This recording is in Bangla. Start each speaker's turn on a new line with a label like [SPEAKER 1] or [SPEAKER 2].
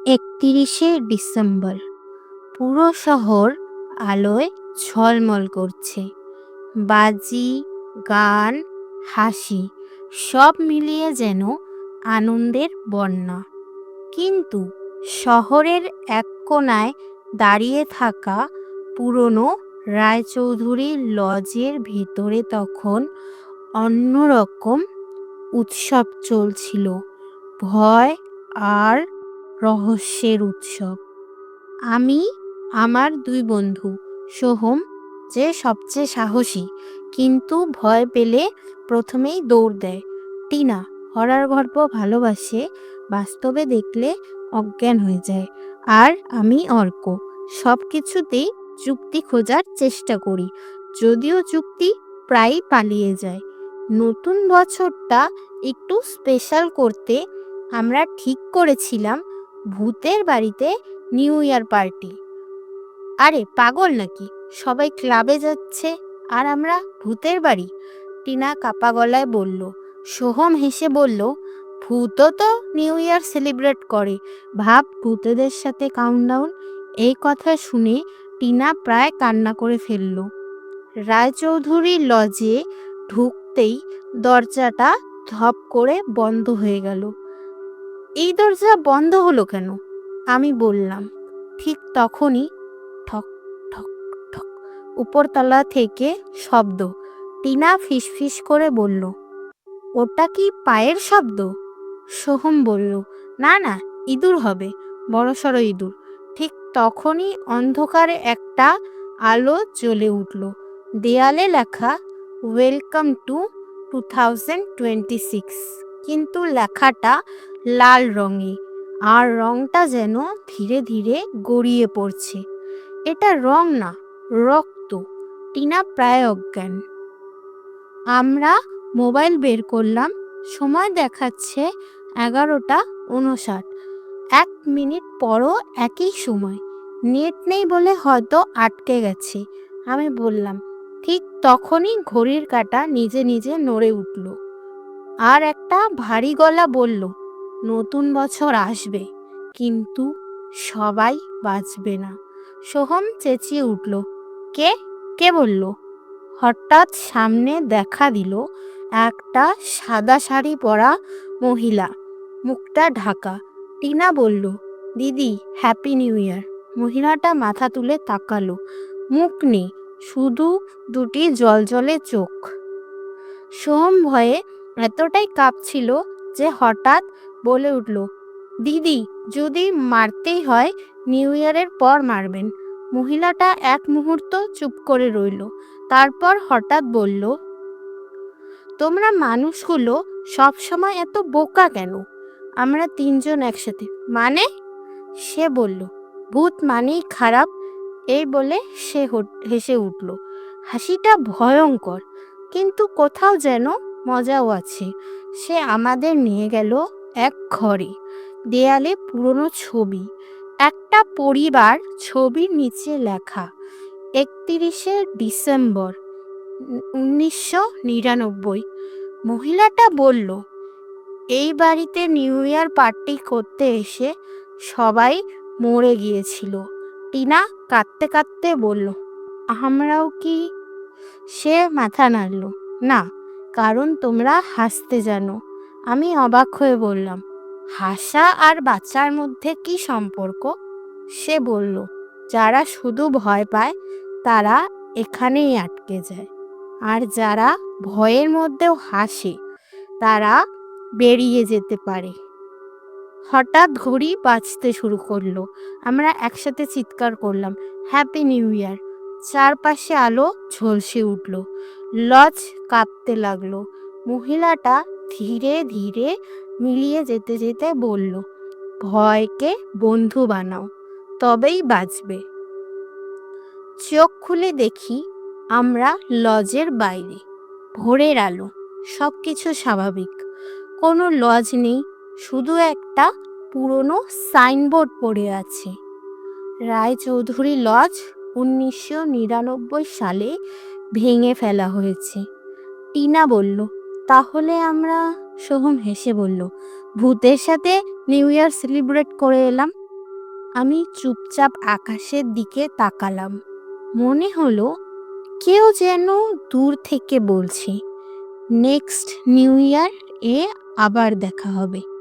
[SPEAKER 1] ৩১শে ডিসেম্বর। পুরো শহর আলোয় ঝলমল করছে। বাজি, গান, হাসি সব মিলিয়ে যেন আনন্দের বন্যা। কিন্তু শহরের এক কোণায় দাঁড়িয়ে থাকা পুরনো রায়চৌধুরী লজের ভেতরে তখন অন্যরকম উৎসব চলছিল। ভয় আর রহস্যের উৎসব। আমি, আমার দুই বন্ধু, সোহম যে সবচেয়ে সাহসী কিন্তু ভয় পেলে প্রথমেই দৌড় দেয়, টিনা হরর গল্প ভালোবাসে, বাস্তবে দেখলে অজ্ঞান হয়ে যায়, আর আমি অর্ক, সব কিছুতেই যুক্তি খোঁজার চেষ্টা করি, যদিও যুক্তি প্রায়ই পালিয়ে যায়। নতুন বছরটা একটু স্পেশাল করতে আমরা ঠিক করেছিলাম ভূতের বাড়িতে নিউ ইয়ার পার্টি। আরে পাগল নাকি, সবাই ক্লাবে যাচ্ছে আর আমরা ভূতের বাড়ি? টিনা কাপা গলায় বলল। সোহম হেসে বলল, ভূতও তো নিউ ইয়ার সেলিব্রেট করে, ভাব ভূতেদের সাথে কাউন্টডাউন। এই কথা শুনে টিনা প্রায় কান্না করে ফেলল। রায়চৌধুরী লজে ঢুকতেই দরজাটা ধপ করে বন্ধ হয়ে গেল। এই দরজা বন্ধ হলো কেন? আমি বললাম। ঠিক তখনই ঠক ঠক ঠক উপরতলা থেকে শব্দ। টিনা ফিসফিস করে বলল, ওটা কি পায়ের শব্দ? সোহম বলল, না না, ইঁদুর হবে, বড়সড় ইঁদুর। ঠিক তখনই অন্ধকারে একটা আলো জ্বলে উঠল। দেয়ালে লেখা, ওয়েলকাম টু 2026, কিন্তু লেখাটা লাল রঙে, আর রংটা যেন ধীরে ধীরে গড়িয়ে পড়ছে। এটা রং না, রক্ত। টিনা প্রায় অজ্ঞান। আমরা মোবাইল বের করলাম, সময় দেখাচ্ছে 11:59। 1 মিনিট পরও একই সময়। নেট নেই বলে হয়তো আটকে গেছে, আমি বললাম। ঠিক তখনই ঘড়ির কাঁটা নিজে নিজে নড়ে উঠল, আর একটা ভারী গলা বলল, নতুন বছর আসবে, কিন্তু সবাই বাঁচবে না। সোহম চেঁচিয়ে উঠল, কে কে বলল? হঠাৎ সামনে দেখা দিল একটা সাদা শাড়ি পরা মহিলা, মুখটা ঢাকা। টিনা বলল, দিদি হ্যাপি নিউ ইয়ার। মহিলাটা মাথা তুলে তাকালো, মুখ নেই, শুধু দুটি জলজলে চোখ। সোহম ভয়ে এতটাই কাঁপছিল যে হঠাৎ বলে উঠল, দিদি যদি মারতেই হয় নিউ ইয়ারের পর মারবেন। মহিলাটা এক মুহূর্ত চুপ করে রইল, তারপর হঠাৎ বলল, তোমরা মানুষগুলো সব সময় এত বোকা কেন? আমরা তিনজন একসাথে মানে? সে বলল, ভূত মানেই খারাপ। এই বলে সে হেসে উঠল। হাসিটা ভয়ঙ্কর, কিন্তু কোথাও যেন মজাও আছে। সে আমাদের নিয়ে গেল এক ঘরে। দেয়ালে পুরনো ছবি, একটা পরিবার, ছবির নিচে লেখা 31শে ডিসেম্বর 1999। মহিলাটা বলল, এই বাড়িতে নিউ ইয়ার পার্টি করতে এসে সবাই মরে গিয়েছিল। টিনা কাঁদতে কাঁদতে বলল, আমরাও কি? সে মাথা নাড়ল, না, কারণ তোমরা হাসতে জানো। আমি অবাক হয়ে বললাম, হাসা আর বাচ্চার মধ্যে কি সম্পর্ক? সে বলল, যারা শুধু ভয় পায় তারা এখানেই আটকে যায়, আর যারা ভয়ের মধ্যেও হাসে তারা বেরিয়ে যেতে পারে। হঠাৎ ঘড়ি বাজতে শুরু করলো। আমরা একসাথে চিৎকার করলাম, হ্যাপি নিউ ইয়ার। চারপাশে আলো ঝলসে উঠল, লজ কাঁপতে লাগলো। মহিলাটা ধীরে ধীরে মিলিয়ে যেতে যেতে বলল, ভয়কে বন্ধু বানাও, তবেই বাঁচবে। চোখ খুলে দেখি আমরা লজের বাইরে। ভোরের আলো, সব কিছু স্বাভাবিক, কোনো লজ নেই, শুধু একটা পুরনো সাইনবোর্ড পড়ে আছে, রায়চৌধুরী লজ, 1999 সালে ভেঙে ফেলা হয়েছে। টিনা বলল, তাহলে আমরা? সোহম হেসে বলল, ভূতের সাথে নিউ ইয়ার সেলিব্রেট করে এলাম। আমি চুপচাপ আকাশের দিকে তাকালাম। মনে হলো কেউ যেন দূর থেকে বলছে, নেক্সট নিউ ইয়ার এ আবার দেখা হবে।